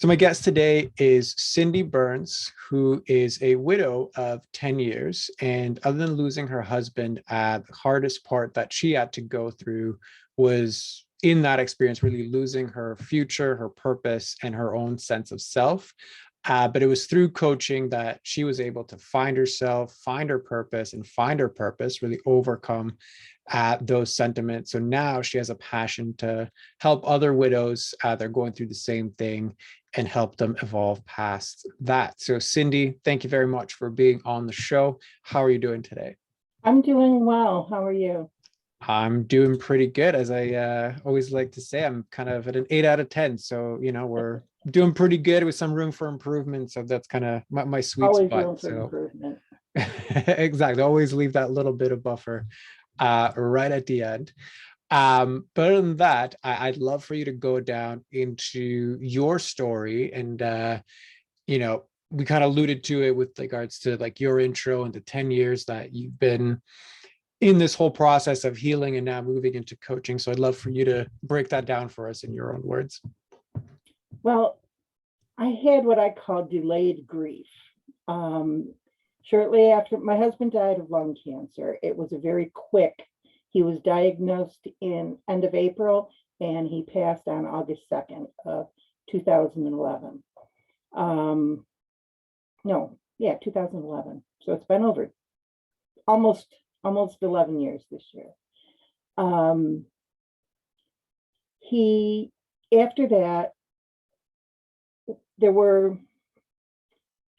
So my guest today is Cindy Burns, who is a widow of 10 years. And other than losing her husband, the hardest part that she had to go through was in that experience, really losing her future, her purpose, and her own sense of self. But it was through coaching that she was able to find herself, find her purpose, and find her purpose, really overcome those sentiments. So now she has a passion to help other widows that are going through the same thing and help them evolve past that. So Cindy, thank you very much for being on the show. How are you doing today? I'm doing well. How are you? I'm doing pretty good. As I always like to say, I'm kind of at an 8 out of 10. So, we're doing pretty good with some room for improvement. So that's kind of my sweet Always spot. room for So improvement. exactly. Always leave that little bit of buffer right at the end. But other than that, I'd love for you to go down into your story. And, we kind of alluded to it with regards to like your intro and the 10 years that you've been in this whole process of healing and now moving into coaching. So I'd love for you to break that down for us in your own words. Well, I had what I call delayed grief. Shortly after my husband died of lung cancer, it was a very quick. He was diagnosed in end of April and he passed on August 2nd of 2011. 2011. So it's been over almost 11 years this year. He, after that, there were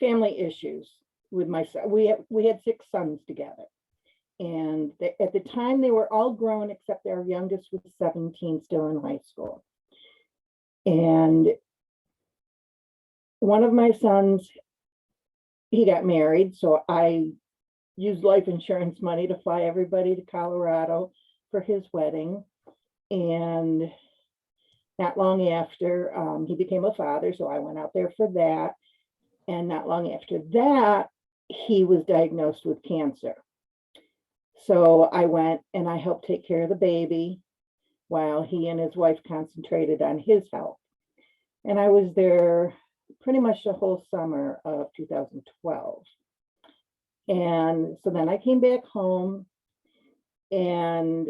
family issues with my son. We had 6 sons together. And at the time, they were all grown except our youngest was 17, still in high school. And one of my sons, he got married. So I used life insurance money to fly everybody to Colorado for his wedding. And not long after, he became a father. So I went out there for that. And not long after that, he was diagnosed with cancer. So I went and I helped take care of the baby while he and his wife concentrated on his health. And I was there pretty much the whole summer of 2012. And so then I came back home and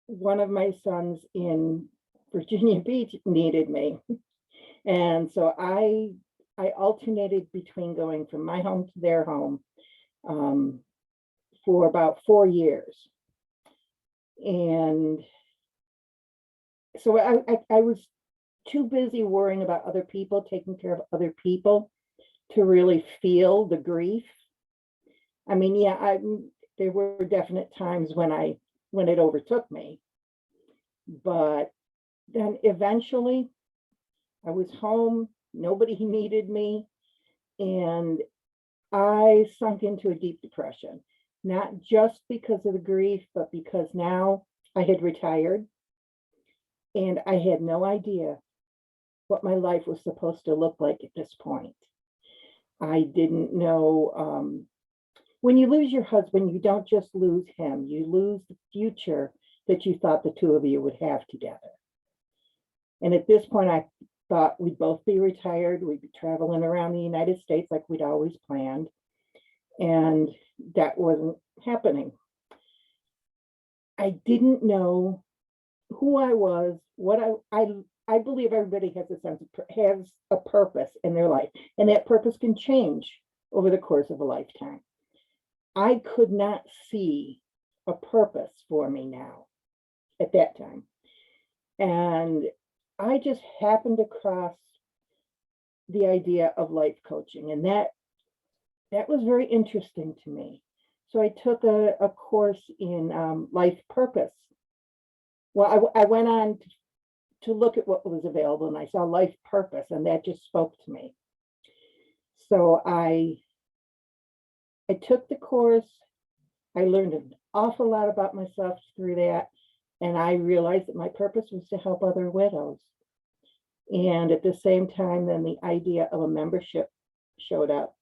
one of my sons in Virginia Beach needed me. And so I alternated between going from my home to their home for about 4 years. And so I was too busy worrying about other people, taking care of other people to really feel the grief. I mean, there were definite times when it overtook me, but then eventually I was home, nobody needed me, and I sunk into a deep depression, not just because of the grief, but because now I had retired and I had no idea what my life was supposed to look like at this point. I didn't know. When you lose your husband, you don't just lose him, you lose the future that you thought the two of you would have together. And at this point, I thought we'd both be retired. We'd be traveling around the United States like we'd always planned. And that wasn't happening. I didn't know who I was, what I believe everybody has a purpose in their life, and that purpose can change over the course of a lifetime. I could not see a purpose for me now at that time. And I just happened across the idea of life coaching, and that was very interesting to me. So I took a course in life purpose. Well, I went on to look at what was available, and I saw life purpose, and that just spoke to me. So I took the course. I learned an awful lot about myself through that, and I realized that my purpose was to help other widows. And at the same time, then the idea of a membership showed up.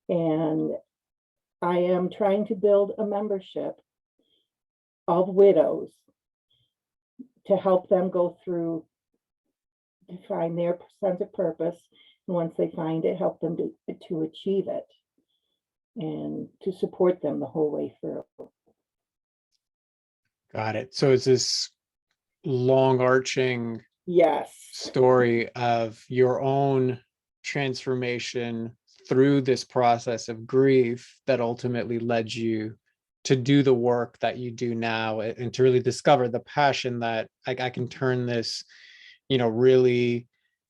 And I am trying to build a membership of widows to help them go through to find their sense of purpose. And once they find it, help them to achieve it and to support them the whole way through. Got it. So it's this long arching Yes. story of your own transformation through this process of grief that ultimately led you to do the work that you do now, and to really discover the passion that I can turn this, really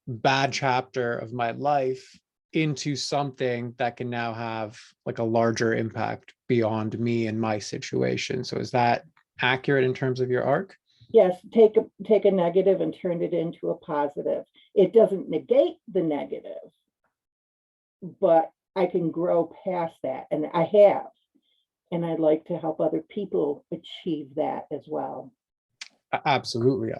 bad chapter of my life into something that can now have like a larger impact beyond me and my situation. So is that accurate in terms of your arc? Yes, take a negative and turn it into a positive. It doesn't negate the negative, but I can grow past that, and I have. And I'd like to help other people achieve that as well. Absolutely.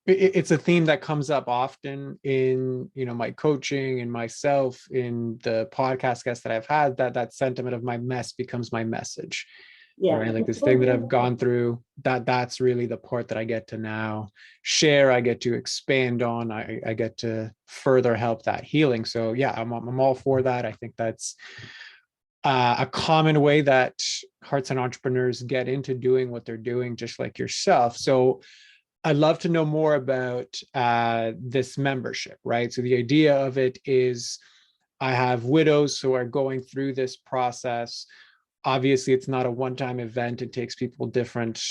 It's a theme that comes up often in, my coaching and myself in the podcast guests that I've had, that sentiment of my mess becomes my message. Yeah. Right. Like this thing that I've gone through, that's really the part that I get to now share. I get to expand on, I get to further help that healing. So yeah, I'm all for that. I think that's a common way that hearts and entrepreneurs get into doing what they're doing, just like yourself. So I'd love to know more about this membership, right? So the idea of it is I have widows who are going through this process. Obviously, it's not a one-time event. It takes people different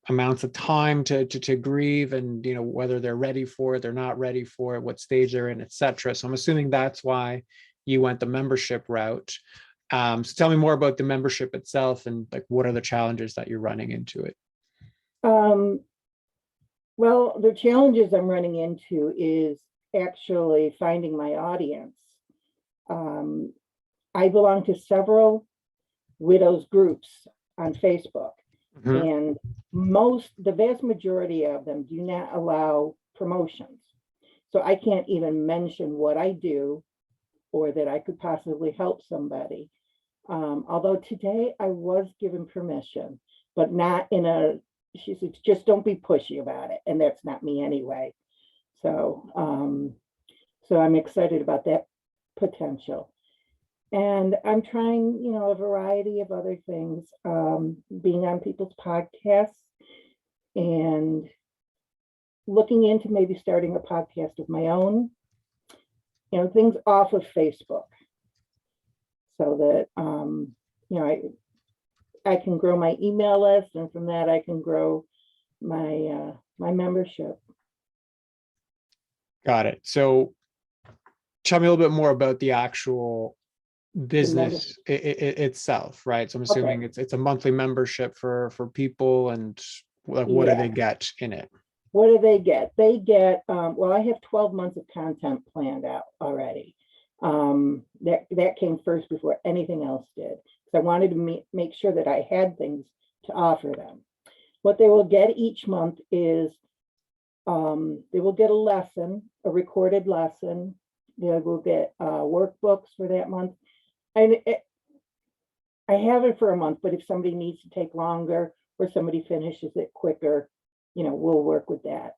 amounts of time to grieve, and whether they're ready for it, they're not ready for it, what stage they're in, etc. So I'm assuming that's why you went the membership route. So tell me more about the membership itself, and like what are the challenges that you're running into it? Well, the challenges I'm running into is actually finding my audience. I belong to several widows groups on Facebook, and the vast majority of them do not allow promotions. So I can't even mention what I do or that I could possibly help somebody. Although today I was given permission, but not in a, she said, just don't be pushy about it. And that's not me anyway. So, so I'm excited about that potential. And I'm trying, a variety of other things, being on people's podcasts and looking into maybe starting a podcast of my own, things off of Facebook so that, I can grow my email list, and from that I can grow my my membership. Got it. So tell me a little bit more about the actual business itself, right? So I'm assuming it's a monthly membership for people, and like what do they get in it? What do they get? They get well, I have 12 months of content planned out already. That came first before anything else did. So I wanted to make sure that I had things to offer them. What they will get each month is they will get a lesson, a recorded lesson. They will get workbooks for that month. And I have it for a month, but if somebody needs to take longer or somebody finishes it quicker, we'll work with that.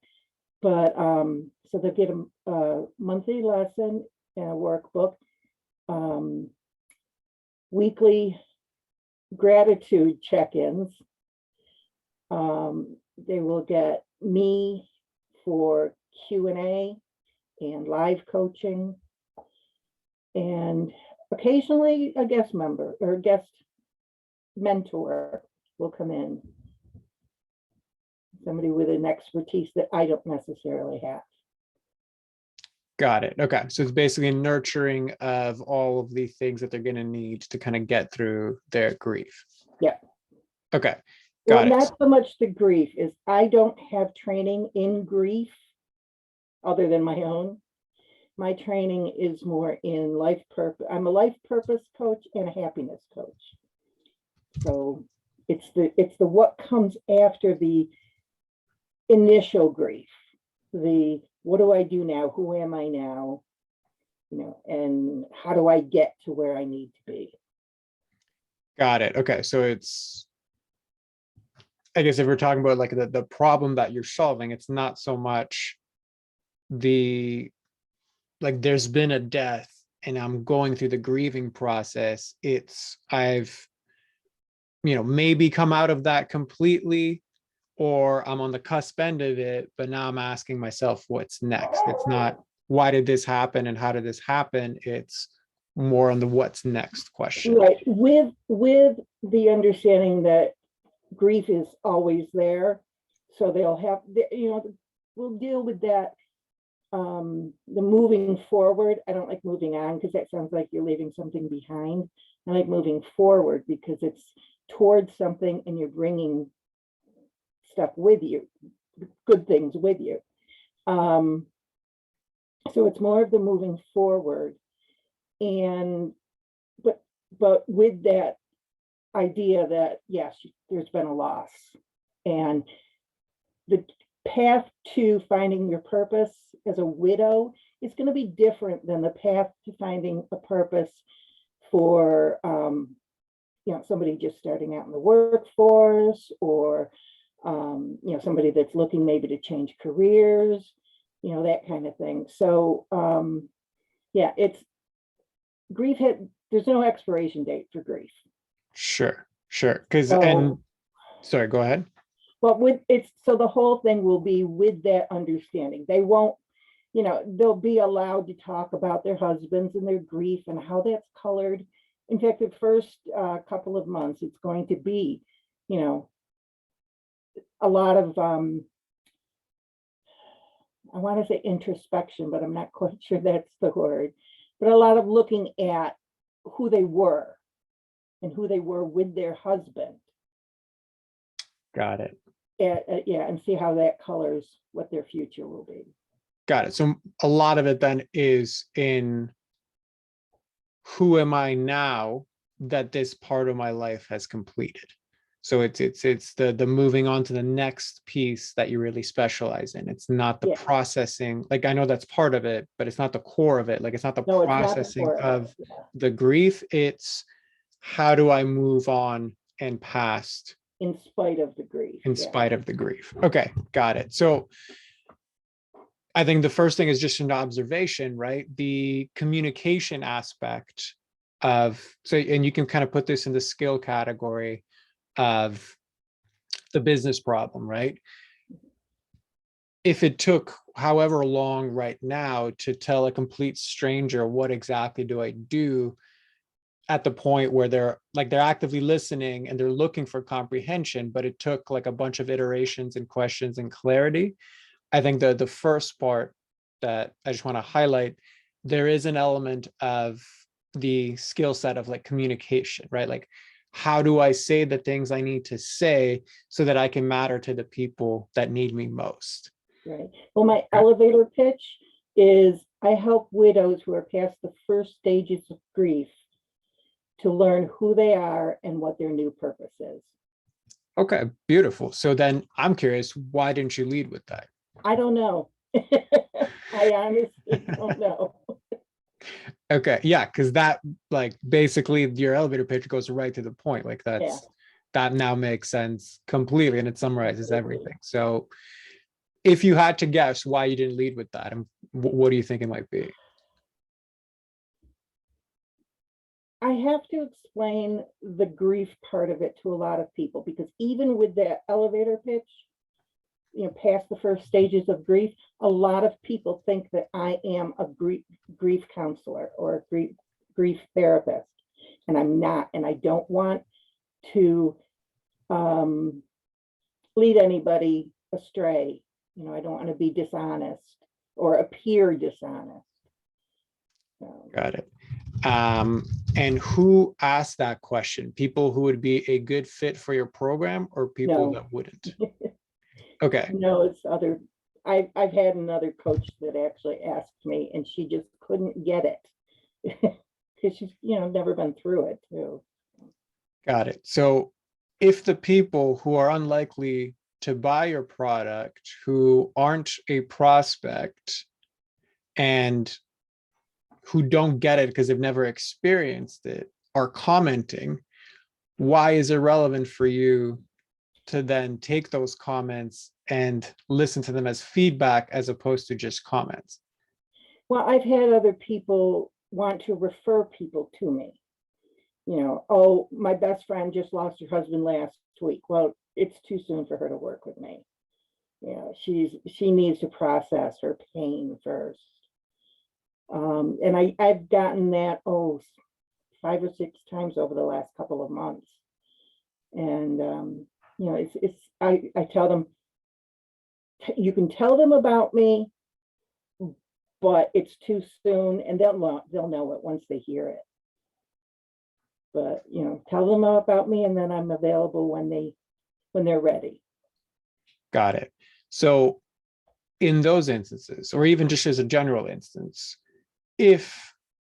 But so they'll get a monthly lesson and a workbook, weekly gratitude check-ins. They will get me for Q&A and live coaching, and occasionally a guest member or guest mentor will come in, somebody with an expertise that I don't necessarily have. Got it. Okay. So it's basically nurturing of all of the things that they're going to need to kind of get through their grief. Yeah. Okay. Got it. Not so much the grief is I don't have training in grief other than my own. My training is more in life purpose. I'm a life purpose coach and a happiness coach. So it's the what comes after the initial grief, the what do I do now? Who am I now? And how do I get to where I need to be? Got it. Okay. So it's, I guess if we're talking about like the problem that you're solving, it's not so much the, like, there's been a death and I'm going through the grieving process, I've, maybe come out of that completely, or I'm on the cusp end of it, but now I'm asking myself what's next. It's not why did this happen and how did this happen? It's more on the what's next question. Right. With the understanding that grief is always there. So they'll have, we'll deal with that. The moving forward, I don't like moving on because that sounds like you're leaving something behind. I like moving forward because it's towards something and you're bringing stuff with you, good things with you. So it's more of the moving forward. And but with that idea that yes, there's been a loss, and the path to finding your purpose as a widow is going to be different than the path to finding a purpose for somebody just starting out in the workforce, or somebody that's looking maybe to change careers, that kind of thing. So it's grief there's no expiration date for grief. Sure. Because sorry, go ahead. But so the whole thing will be with that understanding. They won't, they'll be allowed to talk about their husbands and their grief and how that's colored. In fact, the first couple of months, it's going to be, a lot of, I want to say introspection, but I'm not quite sure that's the word, but a lot of looking at who they were and who they were with their husband. Got it. And see how that colors what their future will be. Got it. So a lot of it then is in who am I now that this part of my life has completed. So it's the moving on to the next piece that you really specialize in. It's not the processing. Like, I know that's part of it, but it's not the core of it. Like, it's not the processing of the grief. It's how do I move on and past in spite of the grief. Spite of the grief. Okay, got it. So I think the first thing is just an observation, right? The communication aspect of, and you can kind of put this in the skill category of the business problem, right? If it took however long right now to tell a complete stranger what exactly do I do, at the point where they're actively listening and they're looking for comprehension, but it took like a bunch of iterations and questions and clarity. I think the first part that I just want to highlight, there is an element of the skill set of like communication, right? Like, how do I say the things I need to say so that I can matter to the people that need me most? Right. Well, my elevator pitch is I help widows who are past the first stages of grief to learn who they are and what their new purpose is. Okay, beautiful. So then I'm curious, why didn't you lead with that? I don't know. I honestly don't know. Okay, yeah, because that, like, basically your elevator pitch goes right to the point. Like, that now makes sense completely, and it summarizes everything. So if you had to guess why you didn't lead with that, what do you think it might be? I have to explain the grief part of it to a lot of people, because even with that elevator pitch, past the first stages of grief, a lot of people think that I am a grief counselor or a grief therapist, and I'm not. And I don't want to lead anybody astray. I don't want to be dishonest or appear dishonest. So. Got it. And who asked that question? People who would be a good fit for your program, or people that wouldn't? Okay. No, it's other. I've had another coach that actually asked me, and she just couldn't get it because she's never been through it too. Got it. So if the people who are unlikely to buy your product, who aren't a prospect and who don't get it because they've never experienced it, are commenting, why is it relevant for you to then take those comments and listen to them as feedback as opposed to just comments? Well, I've had other people want to refer people to me. Oh, my best friend just lost her husband last week. Well, it's too soon for her to work with me. She needs to process her pain first. And I've gotten that, 5 or 6 times over the last couple of months. And I tell them, you can tell them about me, but it's too soon, and they'll know it once they hear it. But tell them about me, and then I'm available when they're ready. Got it. So in those instances, or even just as a general instance, if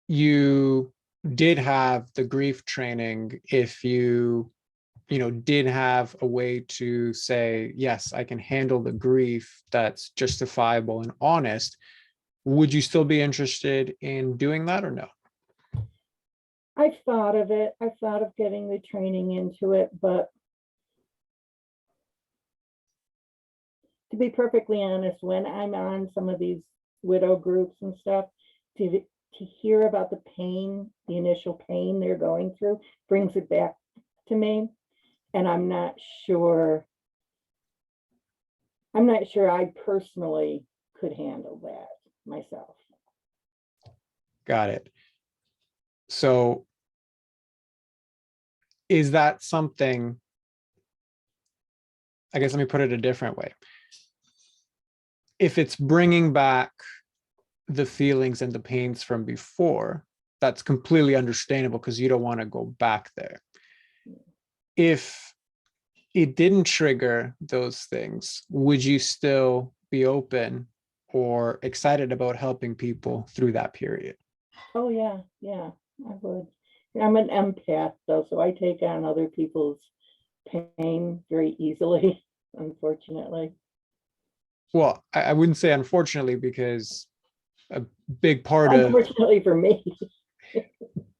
you did have the grief training, if you did have a way to say, yes, I can handle the grief that's justifiable and honest, would you still be interested in doing that or no? I've thought of it. I've thought of getting the training into it, but to be perfectly honest, when I'm on some of these widow groups and stuff, to hear about the pain, the initial pain they're going through, brings it back to me. And I'm not sure I personally could handle that myself. Got it. So is that something, I guess let me put it a different way. If it's bringing back the feelings and the pains from before, that's completely understandable because you don't want to go back there. If it didn't trigger those things, would you still be open or excited about helping people through that period? Oh yeah, I would. I'm an empath though, so I take on other people's pain very easily, unfortunately. Well, I wouldn't say unfortunately, because a big part of, Unfortunately for me.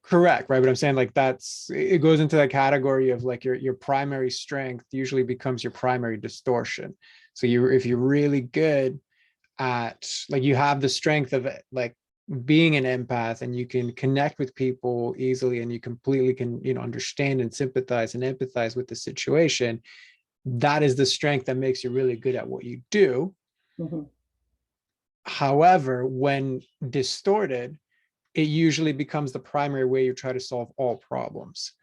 correct, right? But I'm saying like it goes into that category of like your primary strength usually becomes your primary distortion. So if you're really good at, like, you have the strength of it, like being an empath, and you can connect with people easily, and you completely can understand and sympathize and empathize with the situation, that is the strength that makes you really good at what you do. Mhm. However, when distorted, it usually becomes the primary way you try to solve all problems,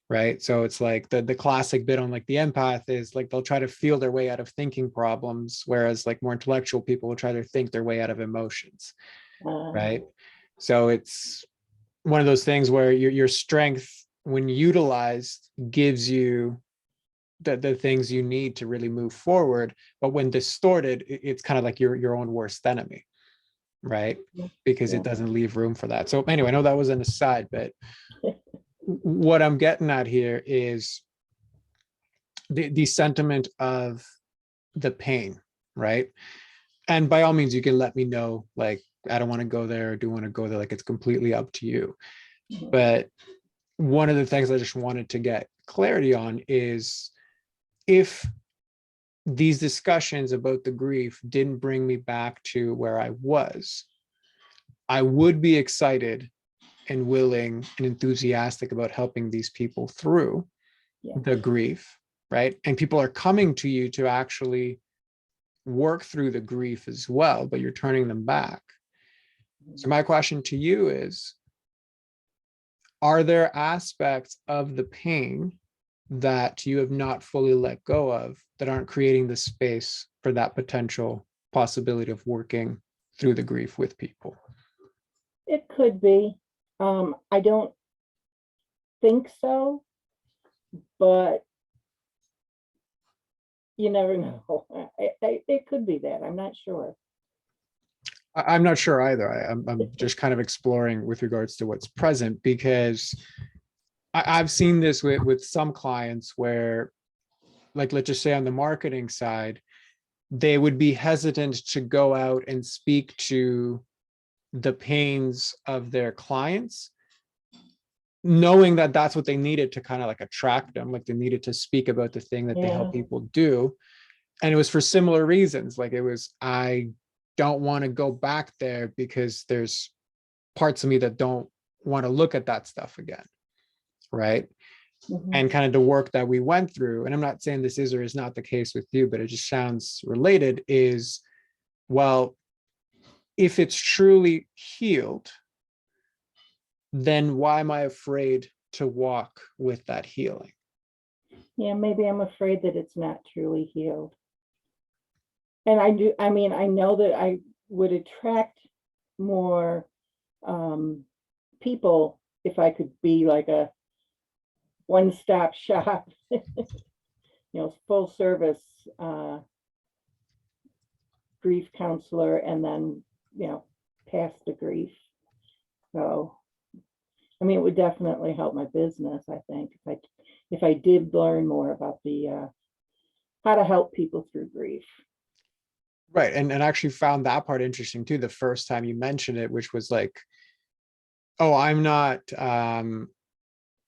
right? So it's like the classic bit on like the empath is like they'll try to feel their way out of thinking problems, whereas like more intellectual people will try to think their way out of emotions, right? So it's one of those things where your strength, when utilized, gives you the things you need to really move forward. But when distorted, it's kind of like your own worst enemy, right? Because Yeah. it doesn't leave room for that. So anyway, I know that was an aside, but what I'm getting at here is the sentiment of the pain, right? And by all means, you can let me know, like, I don't want to go there, or do want to go there, like it's completely up to you. Mhm. But one of the things I just wanted to get clarity on is, if these discussions about the grief didn't bring me back to where I was, I would be excited and willing and enthusiastic about helping these people through Yeah. the grief, right? And people are coming to you to actually work through the grief as well, but you're turning them back. So my question to you is, are there aspects of the pain that you have not fully let go of that aren't creating the space for that potential possibility of working through the grief with people? It could be. I don't think so, but you never know. It could be that. I'm not sure. I'm not sure either. I'm just kind of exploring with regards to what's present, because I've seen this with some clients where, like, let's just say on the marketing side, they would be hesitant to go out and speak to the pains of their clients, knowing that that's what they needed to kind of like attract them, like they needed to speak about the thing that they help Yeah. people do. And it was for similar reasons. Like it was, I don't want to go back there because there's parts of me that don't want to look at that stuff again. Right. Mhm. And kind of the work that we went through, and I'm not saying this is or is not the case with you, but it just sounds related, is, well, if it's truly healed, then why am I afraid to walk with that healing? Yeah, maybe I'm afraid that it's not truly healed. And I do, I mean, I know that I would attract more people if I could be like a one-stop shop, full service grief counselor, and then, past the grief. So, I mean, it would definitely help my business, I think, if I did learn more about the how to help people through grief. Right. And I actually found that part interesting too, the first time you mentioned it, which was like, oh, I'm not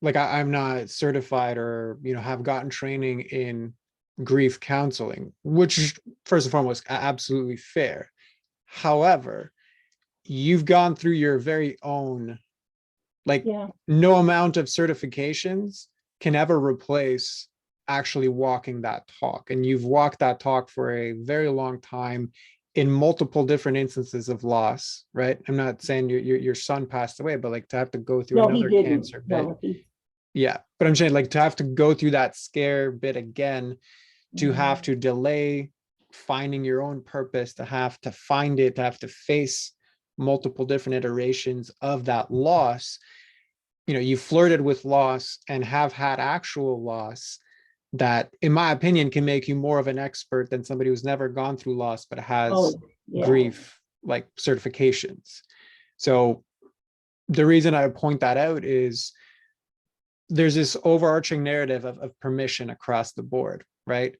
like I'm not certified or have gotten training in grief counseling, which is first and foremost absolutely fair. However, you've gone through your very own, like, Yeah. no amount of certifications can ever replace actually walking that talk. And you've walked that talk for a very long time in multiple different instances of loss, right? I'm not saying your son passed away, but like to have to go through No, he another didn't. cancer bit. No, he. Yeah. But I'm saying like to have to go through that scare bit again, to have Mhm. to delay finding your own purpose, to have to find it, to have to face multiple different iterations of that loss. You flirted with loss and have had actual loss that, in my opinion, can make you more of an expert than somebody who's never gone through loss but has Oh, yeah. grief like certifications. So the reason I point that out is there's this overarching narrative of permission across the board, right?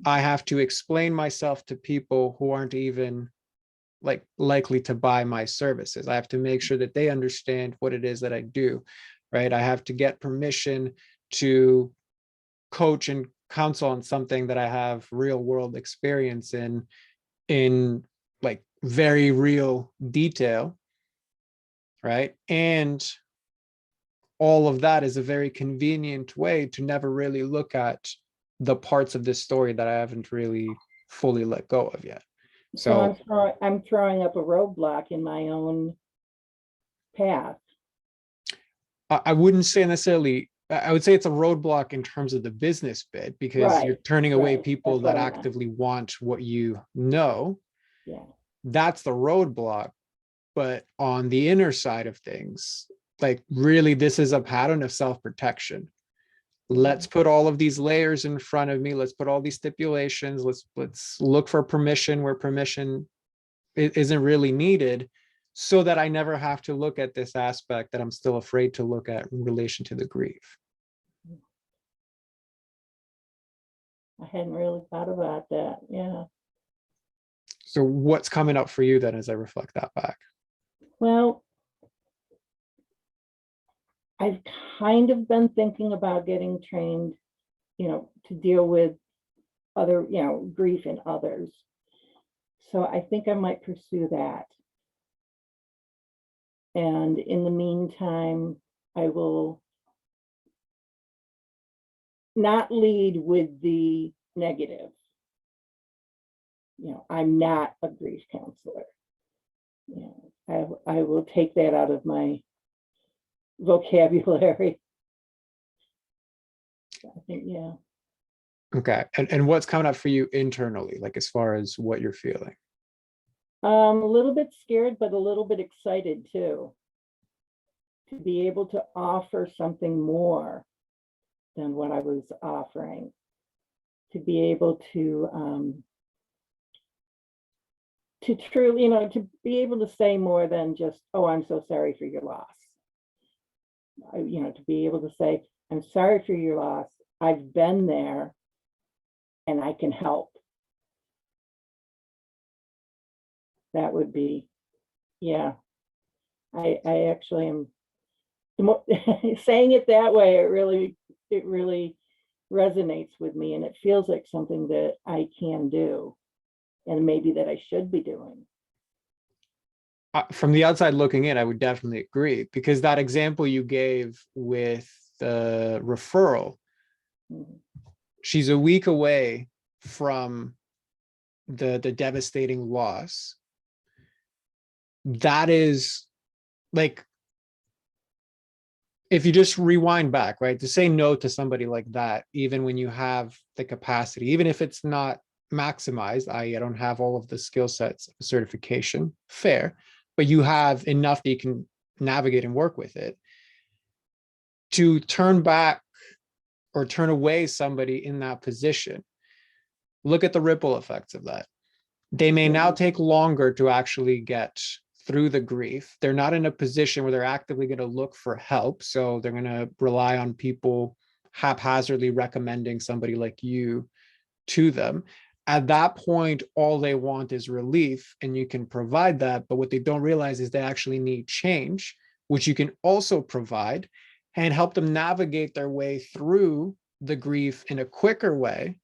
I have to explain myself to people who aren't even like likely to buy my services. I have to make sure that they understand what it is that I do, right? I have to get permission to coach and counsel on something that I have real world experience in like very real detail, right? And all of that is a very convenient way to never really look at the parts of this story that I haven't really fully let go of yet. So So I'm throwing up a roadblock in my own path. I wouldn't say necessarily, I would say it's a roadblock in terms of the business bit, because you're Right. turning away Right. people That's what that I meant. actively want what you know. Yeah. That's the roadblock. But on the inner side of things, like really, this is a pattern of self-protection. Let's Yeah. put all of these layers in front of me. Let's put all these stipulations. Let's look for permission where permission isn't really needed, so that I never have to look at this aspect that I'm still afraid to look at in relation to the grief. I hadn't really thought about that. Yeah. So what's coming up for you then as I reflect that back? Well, I've kind of been thinking about getting trained, to deal with other, grief in others. So I think I might pursue that. And in the meantime, I will not lead with the negative. I'm not a grief counselor. I will take that out of my vocabulary. I think, yeah. Okay. And what's coming up for you internally, like as far as what you're feeling? A little bit scared, but a little bit excited too, to be able to offer something more than what I was offering, to be able to truly, to be able to say more than just, oh, I'm so sorry for your loss. To be able to say, I'm sorry for your loss. I've been there and I can help. That would be, yeah. I actually am saying it that way. It really resonates with me, and it feels like something that I can do and maybe that I should be doing. From the outside looking in, I would definitely agree, because that example you gave with the referral, Mhm. she's a week away from the devastating loss. That is like, if you just rewind back, right, to say no to somebody like that, even when you have the capacity, even if it's not maximized, i.e., I don't have all of the skill sets of certification, fair, but you have enough that you can navigate and work with it. To turn back or turn away somebody in that position, look at the ripple effects of that. They may now take longer to actually get through the grief. They're not in a position where they're actively going to look for help. So they're going to rely on people haphazardly recommending somebody like you to them. At that point, all they want is relief, and you can provide that. But what they don't realize is they actually need change, which you can also provide and help them navigate their way through the grief in a quicker way,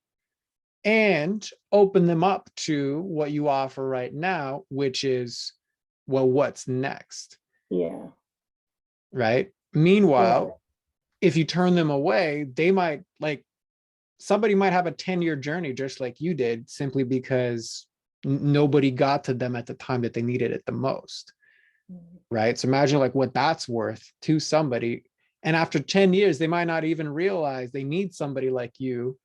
and open them up to what you offer right now, which is, well, what's next? Yeah. Right. Meanwhile, Right. if you turn them away, they might, like, somebody might have a 10-year journey just like you did, simply because nobody got to them at the time that they needed it the most. Right. So imagine like what that's worth to somebody. And after 10 years, they might not even realize they need somebody like you,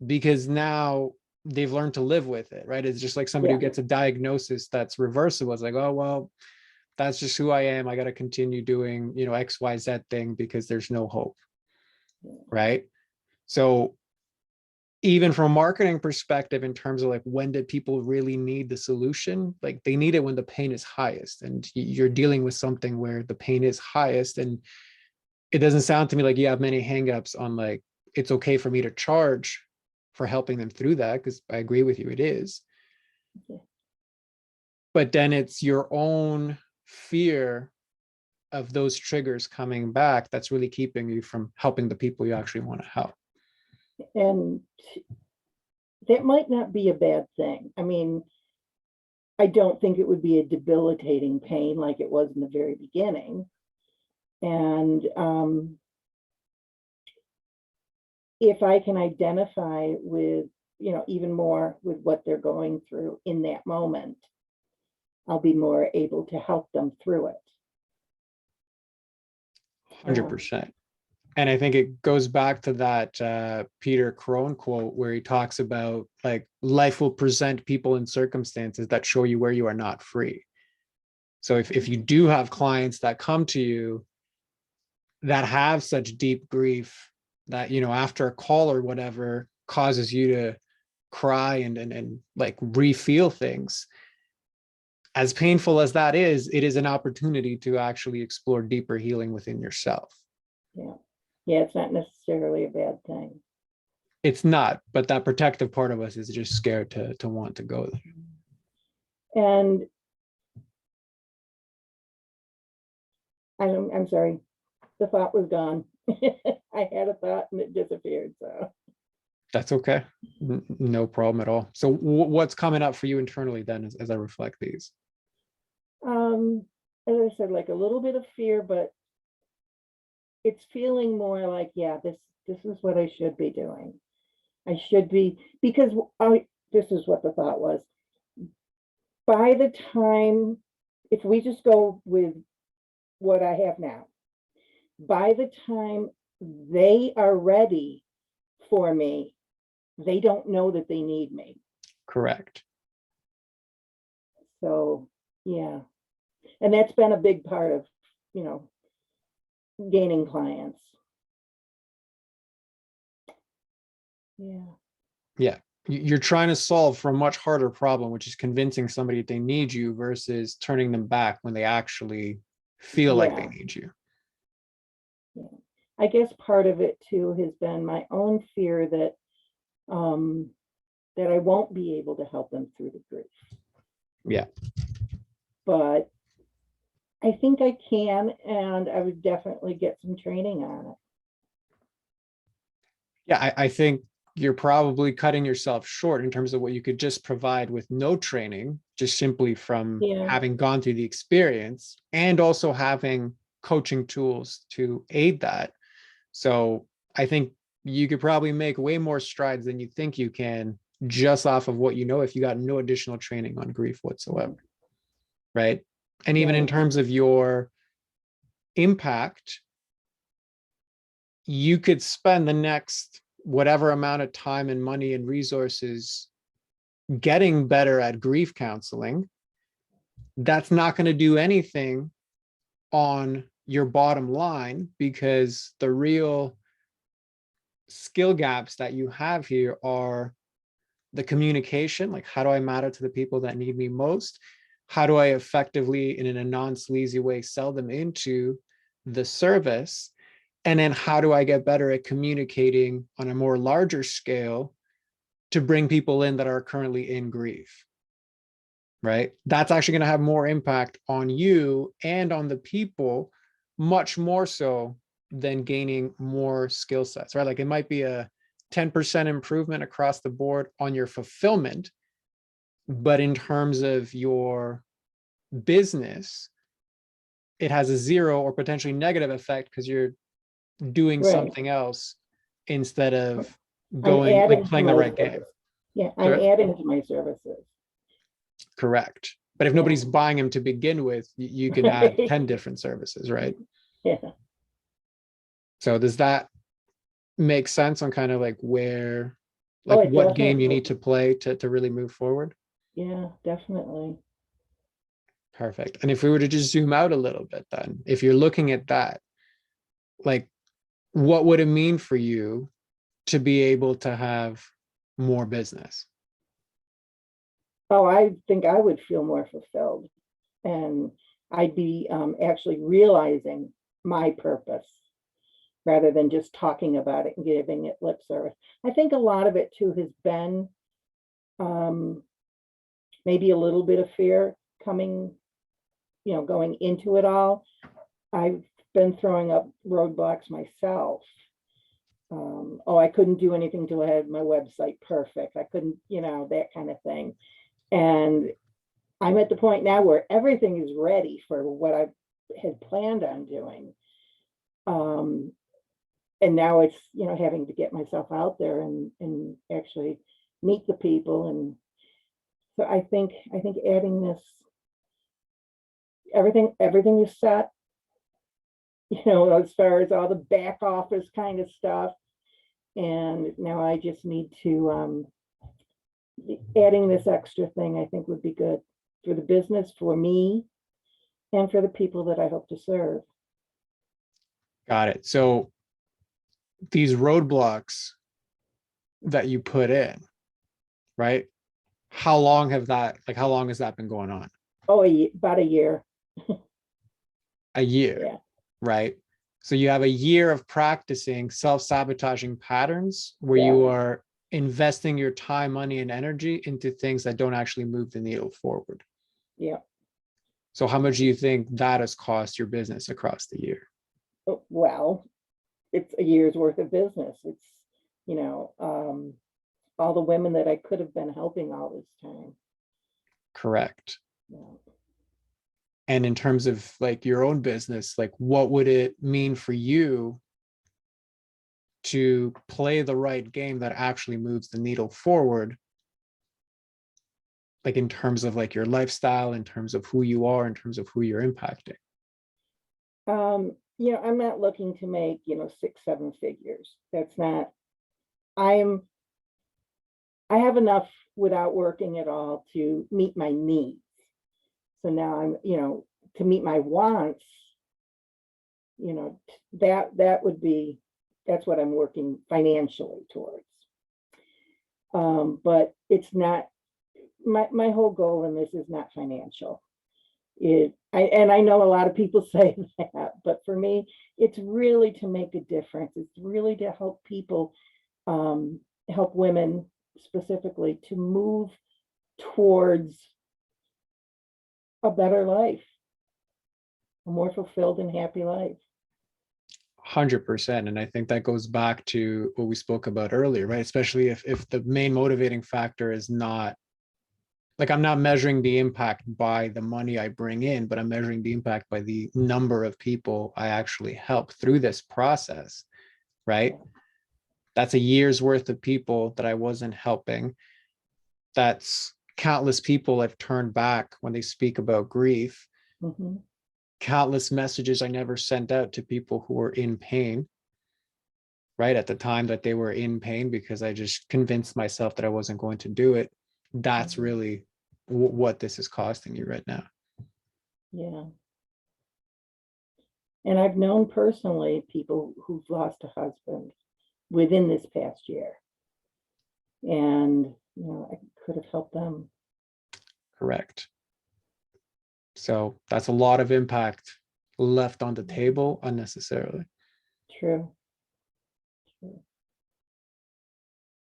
because now they've learned to live with it, right? It's just like somebody Yeah. who gets a diagnosis that's reversible. It's like, oh, well, that's just who I am. I got to continue doing, XYZ thing because there's no hope, right? So even from a marketing perspective, in terms of like, when did people really need the solution? Like, they need it when the pain is highest, and you're dealing with something where the pain is highest. And it doesn't sound to me like you have many hangups on like, it's okay for me to charge for helping them through that, because I agree with you, it is. Yeah. But then it's your own fear of those triggers coming back that's really keeping you from helping the people you actually want to help. And that might not be a bad thing. I mean, I don't think it would be a debilitating pain like it was in the very beginning. And if I can identify with, even more with what they're going through in that moment, I'll be more able to help them through it. 100%. And I think it goes back to that Peter Crone quote, where he talks about like, life will present people and circumstances that show you where you are not free. So if you do have clients that come to you that have such deep grief that, after a call or whatever causes you to cry and like re-feel things, as painful as that is, it is an opportunity to actually explore deeper healing within yourself. Yeah. Yeah, it's not necessarily a bad thing. It's not, but that protective part of us is just scared to want to go there. And I'm sorry, the thought was gone. I had a thought and it disappeared. So That's okay. No problem at all. So what's coming up for you internally then, as I reflect these? as I said, like a little bit of fear, but it's feeling more like, yeah, this is what I should be doing. I should be, because this is what the thought was. By the time, if we just go with what I have now, by the time they are ready for me, they don't know that they need me. Correct. So, yeah. And that's been a big part of, gaining clients. Yeah. Yeah. You're trying to solve for a much harder problem, which is convincing somebody that they need you versus turning them back when they actually feel like they Yeah. need you. Yeah. I guess part of it too has been my own fear that that I won't be able to help them through the grief. Yeah. But I think I can, and I would definitely get some training on it. Yeah, I think you're probably cutting yourself short in terms of what you could just provide with no training, just simply from Yeah, having gone through the experience and also having coaching tools to aid that. So I think you could probably make way more strides than you think you can just off of what you know if you got no additional training on grief whatsoever. Right. And even in right, terms of your impact, you could spend the next whatever amount of time and money and resources getting better at grief counseling. That's not going to do anything on your bottom line, because the real skill gaps that you have here are the communication, like how do I matter to the people that need me most? How do I effectively, in a non-sleazy way, sell them into the service? And then how do I get better at communicating on a more larger scale to bring people in that are currently in grief, right? That's actually going to have more impact on you and on the people, much more so than gaining more skill sets, right? Like it might be a 10% improvement across the board on your fulfillment, but in terms of your business, it has a zero or potentially negative effect because you're doing right. something else instead of I'm going like adding to playing the my right game. service. Yeah, I'm Sorry? adding to my services. Correct. But if Yeah, nobody's buying them to begin with, you can add right. 10 different services, right? Yeah. So does that make sense on kind of like Oh, like it what game you definitely. need to play to really move forward? Yeah, definitely. Perfect. And if we were to just zoom out a little bit, then if you're looking at that, like what would it mean for you to be able to have more business? Oh, I think I would feel more fulfilled, and I'd be actually realizing my purpose rather than just talking about it and giving it lip service. I think a lot of it too has been um, maybe a little bit of fear coming, going into it all. I've been throwing up roadblocks myself. Oh, I couldn't do anything till I had my website perfect. I couldn't, that kind of thing. And I'm at the point now where everything is ready for what I had planned on doing. Um, and now it's, having to get myself out there and actually meet the people. And so I think adding this, everything is set, as far as all the back office kind of stuff. And now I just need to adding this extra thing, I think would be good for the business, for me, and for the people that I hope to serve. Got it. So these roadblocks that you put in, right? How long has that been going on? Oh, about a year. A year, Yeah. right? So you have a year of practicing self-sabotaging patterns where Yeah. you are investing your time, money, and energy into things that don't actually move the needle forward. Yeah. So how much do you think that has cost your business across the year? Well, it's a year's worth of business. It's, all the women that I could have been helping all this time. Correct. Yeah. And in terms of like your own business, like what would it mean for you to play the right game that actually moves the needle forward, like in terms of like your lifestyle, in terms of who you are, in terms of who you're impacting? I'm not looking to make, 6, 7 figures. That's not, I'm, I have enough without working at all to meet my needs. So now I'm, to meet my wants, that would be, that's what I'm working financially towards. But it's not, my whole goal in this is not financial. And I know a lot of people say that, but for me, it's really to make a difference. It's really to help people, help women specifically to move towards a better life, a more fulfilled and happy life. 100%. And I think that goes back to what we spoke about earlier, right? Especially if the main motivating factor is not, like, I'm not measuring the impact by the money I bring in, but I'm measuring the impact by the number of people I actually help through this process, right? That's a year's worth of people that I wasn't helping. That's countless people I've turned back when they speak about grief. Mhm. Countless messages I never sent out to people who were in pain, right? At the time that they were in pain, because I just convinced myself that I wasn't going to do it. That's Mhm. really what this is costing you right now. Yeah. And I've known personally people who've lost a husband within this past year. And, I could have helped them. Correct. So that's a lot of impact left on the table unnecessarily. True. True.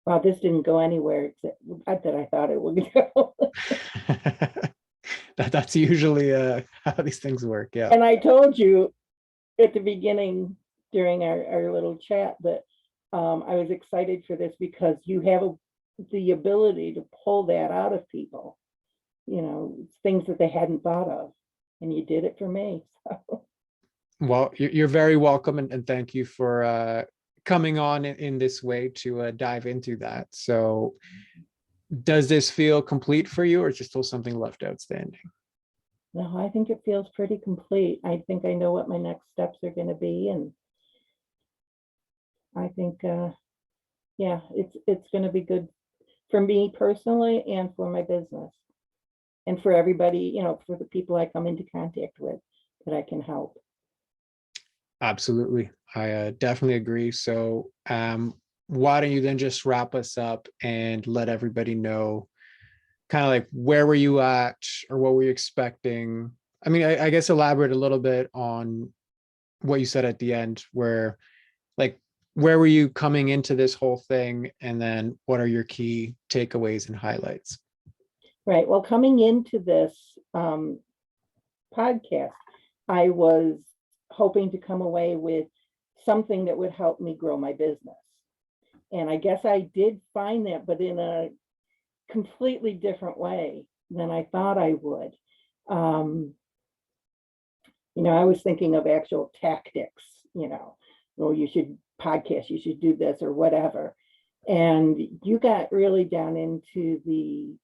Wow, this didn't go anywhere except that I thought it would go. That's usually how these things work. Yeah. And I told you at the beginning during our little chat that I was excited for this because you have the ability to pull that out of people, things that they hadn't thought of. And you did it for me. So. Well, you're very welcome, and thank you for coming on in this way to dive into that. So does this feel complete for you, or is there still something left outstanding? No, I think it feels pretty complete. I think I know what my next steps are going to be. And I think, yeah, it's going to be good for me personally and for my business and for everybody, for the people I come into contact with that I can help. Absolutely. I definitely agree. So why don't you then just wrap us up and let everybody know kind of like where were you at or what were you expecting? I mean, I guess elaborate a little bit on what you said at the end, where like where were you coming into this whole thing, and then what are your key takeaways and highlights? Right. Well, coming into this podcast, I was hoping to come away with something that would help me grow my business. And I guess I did find that, but in a completely different way than I thought I would. I was thinking of actual tactics, well, you should podcast, you should do this or whatever. And you got really down into the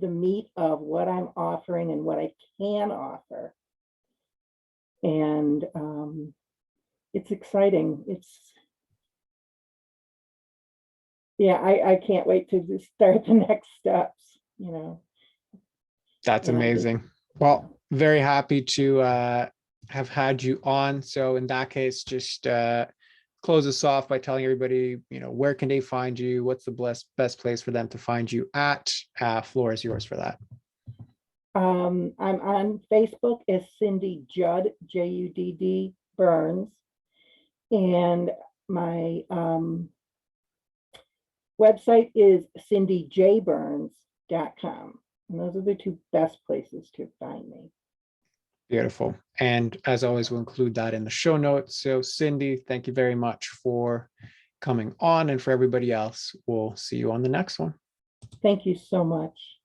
meat of what I'm offering and what I can offer. And it's exciting. I can't wait to start the next steps. That's And amazing. Well, very happy to have had you on. So in that case, just close us off by telling everybody, where can they find you? What's the best place for them to find you at? Floor is yours for that. I'm on Facebook as Cindy Judd, Judd Burns, and my website is cindyjburns.com. And those are the two best places to find me. Beautiful. And as always, we'll include that in the show notes. So Cindy, thank you very much for coming on. And for everybody else, we'll see you on the next one. Thank you so much.